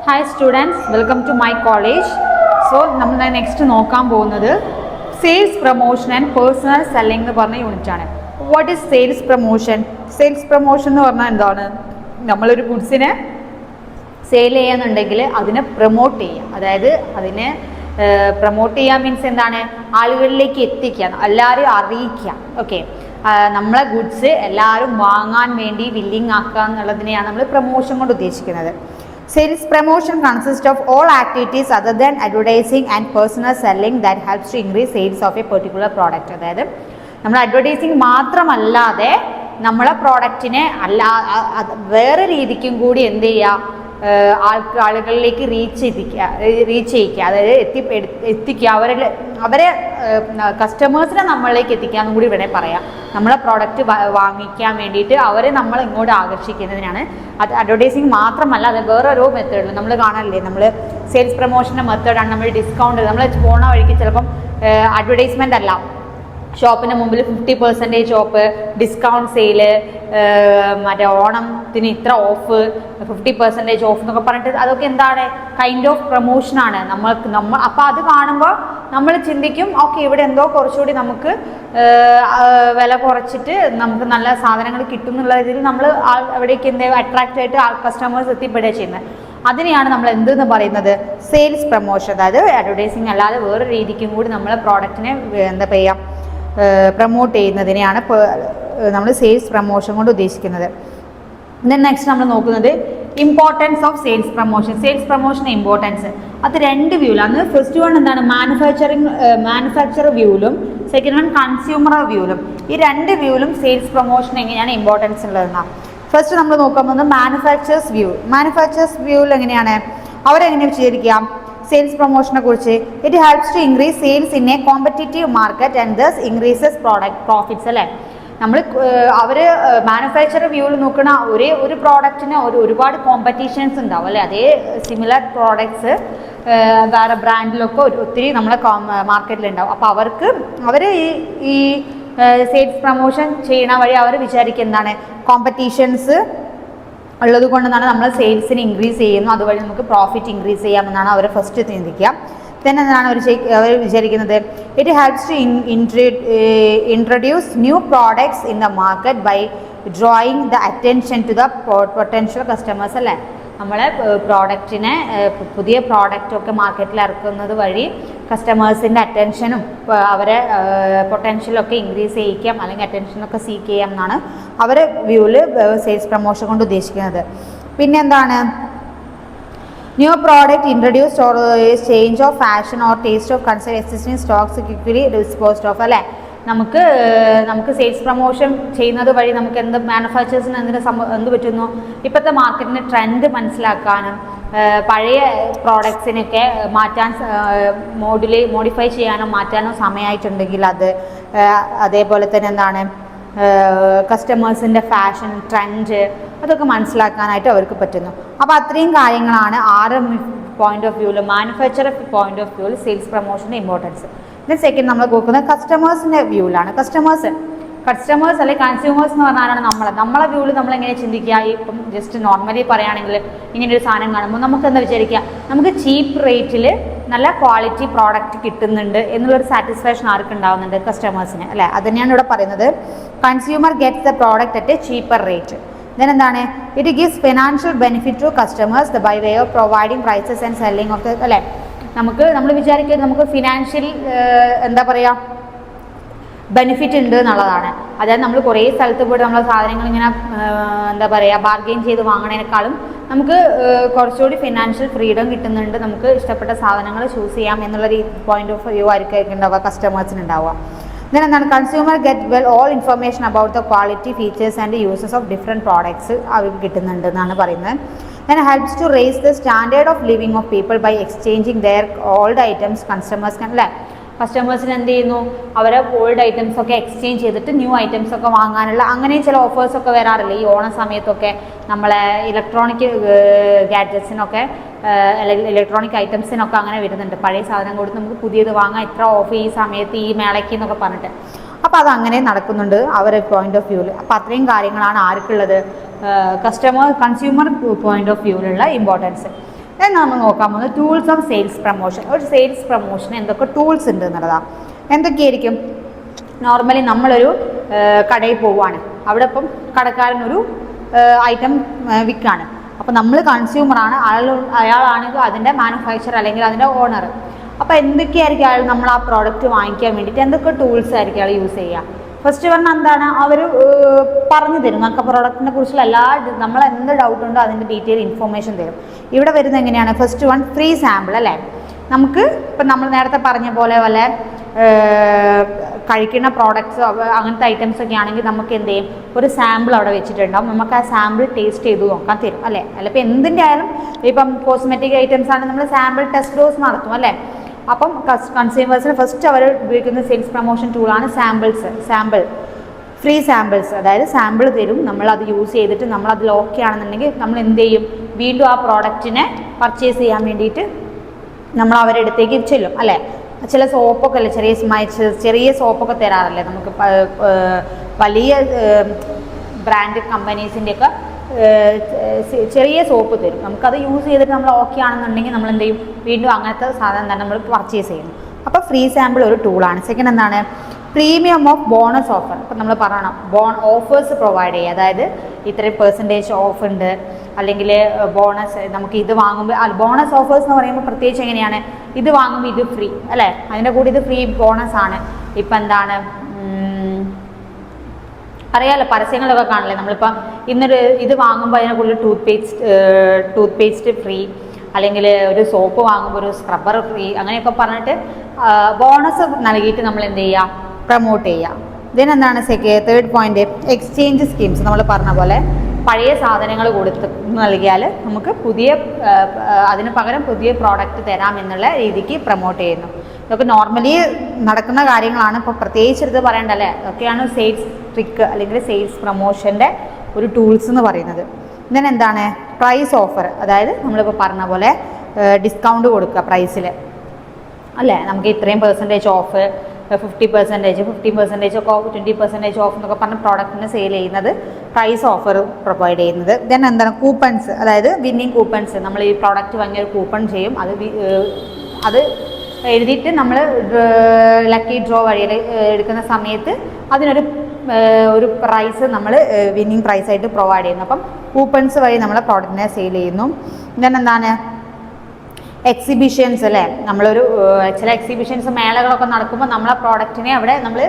Hi students, welcome to my college. So, നമ്മൾ next നോക്കാൻ പോകുന്നത് sales promotion and personal selling എന്ന് പറഞ്ഞ യൂണിറ്റ് ആണ്. What is sales promotion? Sales promotion എന്ന് പറഞ്ഞാൽ എന്താണ്? നമ്മളൊരു ഗുഡ്സിനെ സെയിൽ ചെയ്യാന്നുണ്ടെങ്കിൽ അതിനെ പ്രൊമോട്ട് ചെയ്യുക. അതായത് അതിനെ പ്രൊമോട്ട് ചെയ്യുക മീൻസ് എന്താണ്? ആളുകളിലേക്ക് എത്തിക്കുക, എല്ലാവരെയും അറിയിക്കുക. ഓക്കെ, നമ്മളെ ഗുഡ്സ് എല്ലാവരും വാങ്ങാൻ വേണ്ടി വില്ലിങ് ആക്കുക എന്നുള്ളതിനെയാണ് നമ്മൾ പ്രൊമോഷൻ കൊണ്ട് ഉദ്ദേശിക്കുന്നത്. Sales promotion consists of all activities other than advertising and personal selling that helps to increase sales of a particular product. അതായത് നമ്മൾ അഡ്വർടൈസിങ് മാത്രമല്ലാതെ നമ്മളെ പ്രോഡക്റ്റിനെ വേറെ രീതിക്കും കൂടി എന്ത് ചെയ്യുക, ആളുകളിലേക്ക് റീച്ച് ചെയ്യിക്കുക, അതായത് എത്തിക്കുക, അവരെ കസ്റ്റമേഴ്സിനെ നമ്മളിലേക്ക് എത്തിക്കുക എന്നും കൂടി ഇവിടെ പറയാം. നമ്മളെ പ്രോഡക്റ്റ് വാങ്ങിക്കാൻ വേണ്ടിയിട്ട് അവരെ നമ്മൾ ഇങ്ങോട്ട് ആകർഷിക്കുന്നതിനാണ്. അത് അഡ്വർടൈസിങ് മാത്രമല്ല, അത് വേറൊരു മെത്തേഡിൽ നമ്മൾ കാണാനില്ലേ, നമ്മൾ സെയിൽസ് പ്രൊമോഷൻ്റെ മെത്തേഡാണ് നമ്മൾ ഡിസ്കൗണ്ട്. നമ്മൾ പോണ വഴിക്ക് ചിലപ്പം അഡ്വർടൈസ്മെൻ്റ് അല്ല, ഷോപ്പിന് മുമ്പിൽ 50% ഓഫ്, ഡിസ്കൗണ്ട് സെയില്, മറ്റേ ഓണത്തിന് ഇത്ര ഓഫ്, 50% ഓഫ് എന്നൊക്കെ പറഞ്ഞിട്ട് അതൊക്കെ എന്താണ്? കൈൻഡ് ഓഫ് പ്രൊമോഷനാണ്. നമ്മൾ അപ്പോൾ അത് കാണുമ്പോൾ നമ്മൾ ചിന്തിക്കും, ഓക്കെ ഇവിടെ എന്തോ കുറച്ചുകൂടി നമുക്ക് വില കുറച്ചിട്ട് നമുക്ക് നല്ല സാധനങ്ങൾ കിട്ടും എന്നുള്ള രീതിയിൽ നമ്മൾ എവിടേക്ക് എന്തോ അട്രാക്റ്റ് ആയിട്ട് കസ്റ്റമേഴ്സ് എത്തിപ്പെടുക ചെയ്യുന്നത്. അതിനെയാണ് നമ്മൾ എന്തെന്ന് പറയുന്നത്? Sales promotion. അതായത് അഡ്വർടൈസിങ് അല്ലാതെ വേറെ രീതിക്കും കൂടി നമ്മളെ പ്രോഡക്റ്റിനെ എന്താ പറയുക, പ്രൊമോട്ട് ചെയ്യുന്നതിനെയാണ് നമ്മൾ സെയിൽസ് പ്രൊമോഷൻ കൊണ്ട് ഉദ്ദേശിക്കുന്നത്. ദെൻ നെക്സ്റ്റ് നമ്മൾ നോക്കുന്നത് importance of sales promotion. Sales പ്രൊമോഷൻ്റെ ഇമ്പോർട്ടൻസ് അത് രണ്ട് വ്യൂവിലാണ്. ഫസ്റ്റ് വൺ എന്താണ്? മാനുഫാക്ചർ വ്യൂവിലും സെക്കൻഡ് വൺ കൺസ്യൂമർ വ്യൂവിലും. ഈ രണ്ട് വ്യൂവിലും സെയിൽസ് പ്രൊമോഷൻ എങ്ങനെയാണ് ഇമ്പോർട്ടൻസ് ഉള്ളതെന്നാണ്. ഫസ്റ്റ് നമ്മൾ നോക്കാൻ പോകുന്നത് മാനുഫാക്ചേഴ്സ് വ്യൂ. മാനുഫാക്ചേഴ്സ് വ്യൂവിൽ എങ്ങനെയാണ് അവരെങ്ങനെ വിശദീകരിക്കാം സെയിൽസ് പ്രൊമോഷനെ കുറിച്ച്? It helps to increase sales in a competitive market and thus increases profits. അല്ലേ, നമ്മൾ അവർ മാനുഫാക്ചർ വ്യൂവിൽ നോക്കുന്ന ഒരു പ്രോഡക്റ്റിന് ഒരുപാട് കോമ്പറ്റീഷൻസ് ഉണ്ടാവും. അല്ലേ, അതേ സിമിലർ പ്രോഡക്ട്സ് വേറെ ബ്രാൻഡിലൊക്കെ ഒത്തിരി നമ്മളെ മാർക്കറ്റിലുണ്ടാവും. അപ്പോൾ അവർ ഈ സെയിൽസ് പ്രൊമോഷൻ ചെയ്യണ വഴി അവർ വിചാരിക്കുക എന്താണ്? കോമ്പറ്റീഷൻസ് ഉള്ളത് കൊണ്ടെന്നാണ് നമ്മൾ സെയിൽസിന് ഇൻക്രീസ് ചെയ്യുന്നു, അതുവഴി നമുക്ക് പ്രോഫിറ്റ് ഇൻക്രീസ് ചെയ്യാമെന്നാണ് അവർ ഫസ്റ്റ് ചിന്തിക്കുക. പിന്നെ എന്താണ് അവർ വിചാരിക്കുന്നത്? It helps to introduce new products in the market by drawing the attention to the potential customers. അല്ലേ, നമ്മളെ പ്രോഡക്റ്റിനെ പുതിയ പ്രോഡക്റ്റൊക്കെ മാർക്കറ്റിൽ ഇറക്കുന്നത് വഴി കസ്റ്റമേഴ്സിൻ്റെ അറ്റൻഷനും അവരെ പൊട്ടൻഷ്യലൊക്കെ ഇൻക്രീസ് ചെയ്യിക്കാം, അല്ലെങ്കിൽ അറ്റൻഷനൊക്കെ സീക്ക് ചെയ്യാം എന്നാണ് അവർ വ്യൂവിൽ സെയിൽസ് പ്രൊമോഷൻ കൊണ്ട് ഉദ്ദേശിക്കുന്നത്. പിന്നെന്താണ്? New product introduced or change of fashion or taste of concern existing stocks quickly disposed of. അല്ലേ, നമുക്ക് സെയിൽസ് പ്രൊമോഷൻ ചെയ്യുന്നത് വഴി നമുക്ക് മാനുഫാക്ചേഴ്സിന് എന്ത് പറ്റുന്നു? ഇപ്പോഴത്തെ മാർക്കറ്റിൻ്റെ ട്രെൻഡ് മനസ്സിലാക്കാനും പഴയ പ്രോഡക്ട്സിനൊക്കെ മാറ്റാൻ മോഡിഫൈ ചെയ്യാനോ മാറ്റാനോ സമയമായിട്ടുണ്ടെങ്കിൽ അതേപോലെ തന്നെ എന്താണ് കസ്റ്റമേഴ്സിൻ്റെ ഫാഷൻ ട്രെൻഡ് അതൊക്കെ മനസ്സിലാക്കാനായിട്ട് അവർക്ക് പറ്റുന്നു. അപ്പോൾ അത്രയും കാര്യങ്ങളാണ് പോയിന്റ് ഓഫ് വ്യൂവിൽ, മാനുഫാക്ചർ പോയിന്റ് ഓഫ് വ്യൂവിൽ സെയിൽസ് പ്രൊമോഷൻ്റെ ഇമ്പോർട്ടൻസ്. ദെൻ സെക്കൻഡ് നമ്മൾ നോക്കുന്നത് കസ്റ്റമേഴ്സിൻ്റെ വ്യൂവിലാണ്. കസ്റ്റമേഴ്സ് അല്ലെങ്കിൽ കൺസ്യൂമേഴ്സ് എന്ന് പറഞ്ഞാലാണ് നമ്മളെ വ്യൂവിൽ നമ്മൾ എങ്ങനെ ചിന്തിക്കുക? ഇപ്പം ജസ്റ്റ് നോർമലി പറയുകയാണെങ്കിൽ ഇങ്ങനൊരു സാധനം കാണുമ്പോൾ നമുക്ക് എന്താ വിചാരിക്കുക? നമുക്ക് ചീപ്പ് റേറ്റിൽ നല്ല ക്വാളിറ്റി പ്രോഡക്റ്റ് കിട്ടുന്നുണ്ട് എന്നുള്ളൊരു സാറ്റിസ്ഫാക്ഷൻ ആർക്ക് ഉണ്ടാവുന്നുണ്ട്? കസ്റ്റമേഴ്സിന്. അല്ലേ, അത് തന്നെയാണ് ഇവിടെ പറയുന്നത്. Consumer gets the product at a cheaper rate. Then എന്താണ്? It gives financial benefit to customers by way of providing prices and selling of the. അല്ലേ, നമ്മൾ വിചാരിക്കുന്നത് നമുക്ക് ഫിനാൻഷ്യൽ എന്താ പറയുക ബെനിഫിറ്റ് ഉണ്ട് എന്നുള്ളതാണ്. അതായത് നമ്മൾ കുറേ സ്ഥലത്ത് പോയിട്ട് നമ്മളെ സാധനങ്ങൾ ഇങ്ങനെ എന്താ പറയുക ബാർഗെയിൻ ചെയ്ത് വാങ്ങണേക്കാളും നമുക്ക് കുറച്ചുകൂടി ഫിനാൻഷ്യൽ ഫ്രീഡം കിട്ടുന്നുണ്ട്, നമുക്ക് ഇഷ്ടപ്പെട്ട സാധനങ്ങൾ ചൂസ് ചെയ്യാം എന്നുള്ളൊരു പോയിന്റ് ഓഫ് വ്യൂ ആയിരിക്കും ഉണ്ടാവുക കസ്റ്റമേഴ്സിന് ഉണ്ടാവുക. ദെൻ എന്താണ്? Consumer get all information about the quality features and uses of different products അവർക്ക് കിട്ടുന്നുണ്ട് എന്നാണ് പറയുന്നത്. Then helps to raise the standard of living of people by exchanging their old items. Customers അല്ലേ, കസ്റ്റമേഴ്സിന് എന്ത് ചെയ്യുന്നു? അവരെ ഓൾഡ് ഐറ്റംസ് ഒക്കെ എക്സ്ചേഞ്ച് ചെയ്തിട്ട് ന്യൂ ഐറ്റംസ് ഒക്കെ വാങ്ങാനുള്ള അങ്ങനെയും ചില ഓഫേഴ്സൊക്കെ വരാറില്ല. ഈ ഓണ സമയത്തൊക്കെ നമ്മളെ ഇലക്ട്രോണിക് ഗാഡ്ജറ്റ്സിനൊക്കെ ഇലക്ട്രോണിക് ഐറ്റംസിനൊക്കെ അങ്ങനെ വരുന്നുണ്ട്. പഴയ സാധനം കൊടുത്ത് നമുക്ക് പുതിയത് വാങ്ങാം, ഇത്ര ഓഫ് ഈ സമയത്ത് ഈ മേളയ്ക്ക് എന്നൊക്കെ പറഞ്ഞിട്ട്. അപ്പോൾ അതങ്ങനെ നടക്കുന്നുണ്ട് അവരുടെ പോയിന്റ് ഓഫ് വ്യൂവിൽ. അപ്പോൾ അത്രയും കാര്യങ്ങളാണ് ആർക്കുള്ളത്? കൺസ്യൂമർ പോയിന്റ് ഓഫ് വ്യൂവിലുള്ള ഇമ്പോർട്ടൻസ്. എന്നാൽ നമ്മൾ നോക്കാൻ പോകുന്നത് ടൂൾസ് ഓഫ് സെയിൽസ് പ്രൊമോഷൻ. ഒരു സെയിൽസ് പ്രൊമോഷന് എന്തൊക്കെ ടൂൾസ് ഉണ്ട് എന്നുള്ളതാണ്. എന്തൊക്കെയായിരിക്കും? നോർമലി നമ്മളൊരു കടയിൽ പോവുകയാണ്, അവിടെ ഇപ്പം കടക്കാരനൊരു ഐറ്റം വിൽക്കുകയാണ്. അപ്പോൾ നമ്മൾ കൺസ്യൂമറാണ്, അയാളാണെങ്കിൽ അതിൻ്റെ മാനുഫാക്ചർ അല്ലെങ്കിൽ അതിൻ്റെ ഓണർ. അപ്പോൾ എന്തൊക്കെയായിരിക്കും അയാൾ നമ്മൾ ആ പ്രോഡക്റ്റ് വാങ്ങിക്കാൻ വേണ്ടിയിട്ട് എന്തൊക്കെ ടൂൾസ് ആയിരിക്കും അയാൾ യൂസ് ചെയ്യുക? ഫസ്റ്റ് പറഞ്ഞാൽ എന്താണ്, അവർ പറഞ്ഞു തരും നമുക്ക് പ്രോഡക്റ്റിനെ കുറിച്ചുള്ള എല്ലാ നമ്മൾ എന്ത് ഡൗട്ട് ഉണ്ടോ അതിൻ്റെ ഡീറ്റെയിൽ ഇൻഫോർമേഷൻ തരും. ഇവിടെ വരുന്നത് എങ്ങനെയാണ്? ഫസ്റ്റ് വൺ ഫ്രീ സാമ്പിൾ അല്ലേ. നമുക്ക് ഇപ്പം നമ്മൾ നേരത്തെ പറഞ്ഞ പോലെ വല്ല കഴിക്കുന്ന പ്രോഡക്ട്സ് അങ്ങനത്തെ ഐറ്റംസ് ഒക്കെ ആണെങ്കിൽ നമുക്ക് എന്ത് ചെയ്യും, ഒരു സാമ്പിൾ അവിടെ വെച്ചിട്ടുണ്ടാവും, നമുക്ക് ആ സാമ്പിൾ ടേസ്റ്റ് ചെയ്ത് നോക്കാൻ തരും അല്ലേ. അല്ല ഇപ്പം എന്തിൻ്റെ ആയാലും ഇപ്പം കോസ്മെറ്റിക് ഐറ്റംസ് ആണെങ്കിൽ നമ്മൾ സാമ്പിൾ ടെസ്റ്റ് ഡോസ് നടത്തും അല്ലേ. അപ്പം കൺസ്യൂമേഴ്സിന് ഫസ്റ്റ് അവർ ഉപയോഗിക്കുന്ന സെയിൽസ് പ്രൊമോഷൻ ടൂളാണ് സാമ്പിൾ ഫ്രീ സാമ്പിൾസ്. അതായത് സാമ്പിൾ തരും, നമ്മളത് യൂസ് ചെയ്തിട്ട് നമ്മളതിൽ ഓക്കെ ആണെന്നുണ്ടെങ്കിൽ നമ്മൾ എന്ത് ചെയ്യും, വീണ്ടും ആ പ്രോഡക്റ്റിനെ പർച്ചേസ് ചെയ്യാൻ വേണ്ടിയിട്ട് നമ്മൾ അവരുടെ അടുത്തേക്ക് ചെല്ലും അല്ലേ. ചില സോപ്പൊക്കെ അല്ലേ, ചെറിയ സോപ്പൊക്കെ തരാറില്ലേ നമുക്ക്, വലിയ ബ്രാൻഡ് കമ്പനീസിൻ്റെയൊക്കെ ചെറിയ സോപ്പ് തരും, നമുക്കത് യൂസ് ചെയ്തിട്ട് നമ്മൾ ഓക്കെ ആണെന്നുണ്ടെങ്കിൽ നമ്മൾ എന്ത് ചെയ്യും, വീണ്ടും അങ്ങനത്തെ സാധനം തന്നെ നമ്മൾ പർച്ചേസ് ചെയ്യുന്നു. അപ്പോൾ ഫ്രീ സാമ്പിൾ ഒരു ടൂളാണ്. സെക്കൻഡ് എന്താണ്? Premium of bonus offer. ഇപ്പം നമ്മൾ പറയണം ഓഫേഴ്സ് പ്രൊവൈഡ് ചെയ്യുക, അതായത് ഇത്രയും പെർസെൻറ്റേജ് ഓഫ് ഉണ്ട്, അല്ലെങ്കിൽ ബോണസ് നമുക്ക് ഇത് വാങ്ങുമ്പോൾ ബോണസ് ഓഫേഴ്സ് എന്ന് പറയുമ്പോൾ പ്രത്യേകിച്ച് എങ്ങനെയാണ്, ഇത് വാങ്ങുമ്പോൾ ഇത് ഫ്രീ അല്ലേ, അതിൻ്റെ കൂടെ ഇത് ഫ്രീ ബോണസ് ആണ്. ഇപ്പം എന്താണ് അറിയാമല്ലോ, പരസ്യങ്ങളൊക്കെ കാണില്ലേ, നമ്മളിപ്പം ഇന്നൊരു ഇത് വാങ്ങുമ്പോൾ അതിനെ കൂടുതൽ ടൂത്ത് പേസ്റ്റ് ഫ്രീ, അല്ലെങ്കിൽ ഒരു സോപ്പ് വാങ്ങുമ്പോൾ ഒരു സ്ക്രബ്ബർ ഫ്രീ, അങ്ങനെയൊക്കെ പറഞ്ഞിട്ട് ബോണസ് നൽകിയിട്ട് നമ്മൾ എന്ത് ചെയ്യുക, പ്രൊമോട്ട് ചെയ്യുക. ഇതിനെന്താണ് തേർഡ് പോയിന്റ്, എക്സ്ചേഞ്ച് സ്കീംസ്. നമ്മൾ പറഞ്ഞ പോലെ പഴയ സാധനങ്ങൾ നൽകിയാൽ നമുക്ക് അതിന് പകരം പുതിയ പ്രോഡക്റ്റ് തരാം എന്നുള്ള രീതിക്ക് പ്രൊമോട്ട് ചെയ്യുന്നു. ഇതൊക്കെ നോർമലി നടക്കുന്ന കാര്യങ്ങളാണ്, ഇപ്പോൾ പ്രത്യേകിച്ച് എടുത്ത് പറയേണ്ടല്ലേ. ഇതൊക്കെയാണ് സെയിൽസ് ട്രിക്ക് അല്ലെങ്കിൽ സെയിൽസ് പ്രൊമോഷൻ്റെ ഒരു ടൂൾസ് എന്ന് പറയുന്നത്. എന്താണ് പ്രൈസ് ഓഫർ, അതായത് നമ്മളിപ്പോൾ പറഞ്ഞ പോലെ ഡിസ്കൗണ്ട് കൊടുക്കുക പ്രൈസിൽ അല്ലേ. നമുക്ക് ഇത്രയും പെർസെൻറ്റേജ് ഓഫ്, 50%, 15% ഒക്കെ ഓഫ്, 20% ഓഫ് എന്നൊക്കെ പറഞ്ഞ പ്രോഡക്റ്റിന് സെയിൽ ചെയ്യുന്നത് പ്രൈസ് ഓഫർ പ്രൊവൈഡ് ചെയ്യുന്നത്. എന്താണ് കൂപ്പൺസ്, അതായത് വിന്നിങ് കൂപ്പൺസ്. നമ്മൾ ഈ പ്രോഡക്റ്റ് വാങ്ങിയ ഒരു കൂപ്പൺ ചെയ്യും, അത് എഴുതിയിട്ട് നമ്മൾ ലക്കി ഡ്രോ വഴി എടുക്കുന്ന സമയത്ത് അതിനൊരു പ്രൈസ് നമ്മൾ വിന്നിങ് പ്രൈസായിട്ട് പ്രൊവൈഡ് ചെയ്യുന്നു. അപ്പം കൂപ്പൺസ് വഴി നമ്മൾ പ്രോഡക്റ്റിനെ സെയിൽ ചെയ്യുന്നു. എന്താണ് എക്സിബിഷൻസ് അല്ലേ. നമ്മളൊരു ചില എക്സിബിഷൻസ് മേളകളൊക്കെ നടക്കുമ്പോൾ നമ്മളെ പ്രോഡക്റ്റിനെ അവിടെ നമ്മൾ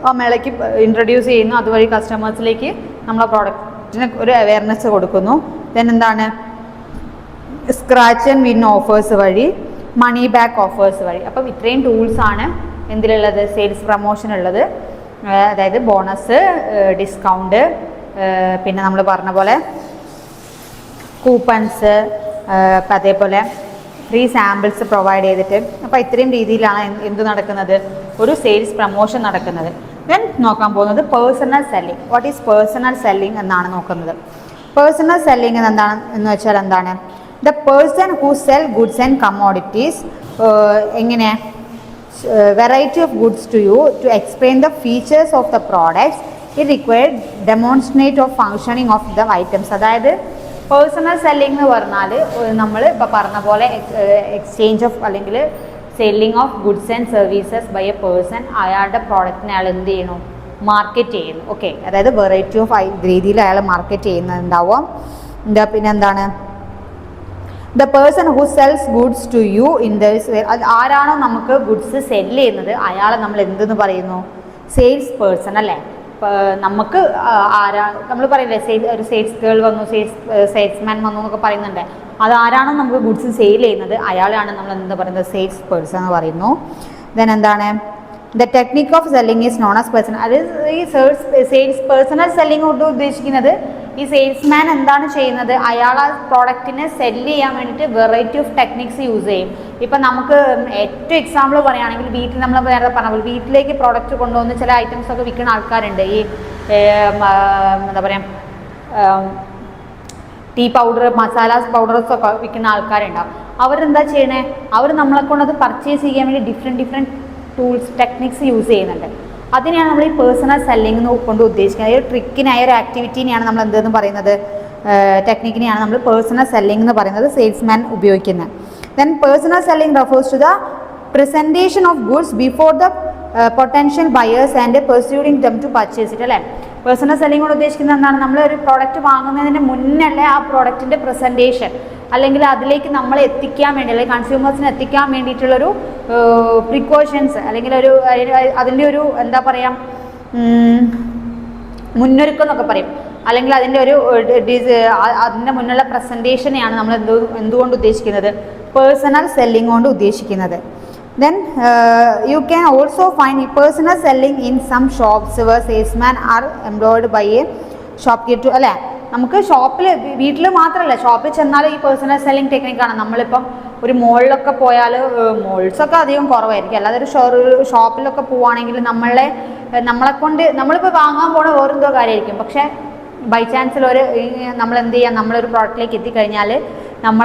ആ മേളയ്ക്ക് ഇൻട്രൊഡ്യൂസ് ചെയ്യുന്നു, അതുവഴി കസ്റ്റമേഴ്സിലേക്ക് നമ്മളെ പ്രോഡക്റ്റിന് ഒരു അവയർനെസ് കൊടുക്കുന്നു. എന്താണ് സ്ക്രാച്ച് ആൻഡ് വിൻ ഓഫേഴ്സ് വഴി, മണി ബാക്ക് ഓഫേഴ്സ് വഴി. അപ്പം ഇത്രയും ടൂൾസാണ് എന്തിലുള്ളത്, സെയിൽസ് പ്രൊമോഷനുള്ളത്. അതായത് ബോണസ്, ഡിസ്കൗണ്ട്, പിന്നെ നമ്മൾ പറഞ്ഞ പോലെ കൂപ്പൺസ്, അതേപോലെ ഫ്രീ സാമ്പിൾസ് പ്രൊവൈഡ് ചെയ്തിട്ട്. അപ്പോൾ ഇത്രയും രീതിയിലാണ് എന്ത് നടക്കുന്നത്, ഒരു സെയിൽസ് പ്രൊമോഷൻ നടക്കുന്നത്. ദെൻ നോക്കാൻ പോകുന്നത് personal selling. What is personal selling എന്നാണ് നോക്കുന്നത്. പേഴ്സണൽ സെല്ലിംഗ് എന്ന് വെച്ചാൽ എന്താണ്, the person who sell goods and commodities, എങ്ങനെ variety of goods to you to explain the features of the products it required demonstrate of functioning of the items. അതായത് personal selling എന്ന് പറഞ്ഞാൽ നമ്മൾ ഇപ്പോൾ പറഞ്ഞ പോലെ എക്സ്ചേഞ്ച് ഓഫ് അല്ലെങ്കിൽ selling of goods and services by a person. അയാളുടെ പ്രോഡക്റ്റിനെ അയാൾ എന്ത് ചെയ്യണം, മാർക്കറ്റ് ചെയ്യുന്നു. ഓക്കെ, അതായത് വെറൈറ്റി ഓഫ് രീതിയിൽ അയാൾ മാർക്കറ്റ് ചെയ്യുന്നുണ്ടാവും. പിന്നെ എന്താണ് the person who sells goods to you in this way. ആരാണോ നമുക്ക് ഗുഡ്സ് സെല്ല് ചെയ്യുന്നത് അയാളെ നമ്മൾ എന്തെന്ന് പറയുന്നു, സെയിൽസ് പേഴ്സൺ അല്ലേ. നമുക്ക് നമ്മൾ പറയില്ലേ, ഒരു സെയിൽസ് ഗേൾ വന്നു, സെയിൽസ്മാൻ വന്നു എന്നൊക്കെ പറയുന്നുണ്ട്. അതാരാണോ നമുക്ക് ഗുഡ്സ് സെയിൽ ചെയ്യുന്നത് അയാളെയാണ് നമ്മൾ എന്താ പറയുന്നത്, സെയിൽസ് പേഴ്സൺ എന്ന് പറയുന്നു. ദെൻ എന്താണ് the technique of selling is known as person. അത് ഈ സെയിൽസ് പേഴ്സണൽ സെല്ലിംഗ് കൊണ്ട് ഉദ്ദേശിക്കുന്നത് ഈ സെയിൽസ്മാൻ എന്താണ് ചെയ്യുന്നത്, അയാൾ ആ പ്രോഡക്റ്റിനെ സെല്ല് ചെയ്യാൻ വേണ്ടിയിട്ട് വെറൈറ്റി ഓഫ് ടെക്നിക്സ് യൂസ് ചെയ്യും. ഇപ്പം നമുക്ക് ഏറ്റവും എക്സാമ്പിൾ പറയുകയാണെങ്കിൽ വീട്ടിൽ നമ്മൾ നേരത്തെ പറഞ്ഞ പോലെ വീട്ടിലേക്ക് പ്രോഡക്റ്റ് കൊണ്ടുവന്ന് ചില ഐറ്റംസ് ഒക്കെ വിൽക്കുന്ന ആൾക്കാരുണ്ട്. ഈ എന്താ പറയുക ടീ പൗഡർ, മസാലാസ് പൗഡേഴ്സ് ഒക്കെ വിൽക്കുന്ന ആൾക്കാരുണ്ടാവും. അവരെന്താ ചെയ്യണേ, അവർ നമ്മളെ കൊണ്ട് അത് പർച്ചേസ് ചെയ്യാൻ വേണ്ടി ഡിഫറെൻറ്റ് ടൂൾസ് ടെക്നിക്സ് യൂസ് ചെയ്യുന്നുണ്ട്. അതിനെയാണ് നമ്മൾ ഈ പേഴ്സണൽ സെല്ലിംഗ് കൊണ്ട് ഉദ്ദേശിക്കുന്നത്. ഒരു ട്രിക്കിനായ ഒരു ആക്ടിവിറ്റീനെയാണ് നമ്മൾ എന്തെന്ന് പറയുന്നത്, ടെക്നിക്കിനെയാണ് നമ്മൾ പേഴ്സണൽ സെല്ലിംഗ് എന്ന് പറയുന്നത്, സെയിൽസ്മാൻ ഉപയോഗിക്കുന്നത്. Then personal selling refers to the presentation of goods before the potential buyers and persuading them to purchase it, അല്ലേ? പേഴ്സണൽ സെല്ലിംഗ് കൊണ്ട് ഉദ്ദേശിക്കുന്നത് എന്താണ്? നമ്മൾ ഒരു പ്രോഡക്റ്റ് വാങ്ങുന്നതിന് മുന്നല്ലേ ആ പ്രോഡക്റ്റിൻ്റെ പ്രസൻറ്റേഷൻ അല്ലെങ്കിൽ അതിലേക്ക് നമ്മൾ എത്തിക്കാൻ വേണ്ടി, അല്ലെങ്കിൽ കൺസ്യൂമേഴ്സിന് എത്തിക്കാൻ വേണ്ടിയിട്ടുള്ളൊരു പ്രിക്കോഷൻസ് അല്ലെങ്കിൽ ഒരു അതിൻ്റെ ഒരു എന്താ പറയുക, മുന്നൊരുക്കം എന്നൊക്കെ പറയും, അല്ലെങ്കിൽ അതിൻ്റെ ഒരു അതിൻ്റെ മുന്നുള്ള പ്രസൻറ്റേഷനെയാണ് നമ്മൾ എന്തുകൊണ്ട് ഉദ്ദേശിക്കുന്നത്? പേഴ്സണൽ സെല്ലിംഗ് കൊണ്ട് ഉദ്ദേശിക്കുന്നത്. Then you can also find personal selling in some shops where salesmen are employed by a shopkeeper, അല്ലേ? നമുക്ക് ഷോപ്പിൽ, വീട്ടിൽ മാത്രമല്ല ഷോപ്പിൽ ചെന്നാൽ ഈ പേഴ്സണൽ സെല്ലിംഗ് ടെക്നിക്കാണ്. നമ്മളിപ്പം ഒരു മോളിലൊക്കെ പോയാൽ, മോൾസൊക്കെ അധികം കുറവായിരിക്കും, അല്ലാതെ ഒരു ഷോപ്പിലൊക്കെ പോവുകയാണെങ്കിൽ നമ്മളെ കൊണ്ട് നമ്മളിപ്പോൾ വാങ്ങാൻ പോണ വേറെന്തോ കാര്യമായിരിക്കും, പക്ഷേ ബൈ ചാൻസിൽ നമ്മൾ എന്ത് ചെയ്യാം, നമ്മളൊരു പ്രോഡക്റ്റിലേക്ക് എത്തിക്കഴിഞ്ഞാൽ നമ്മളെ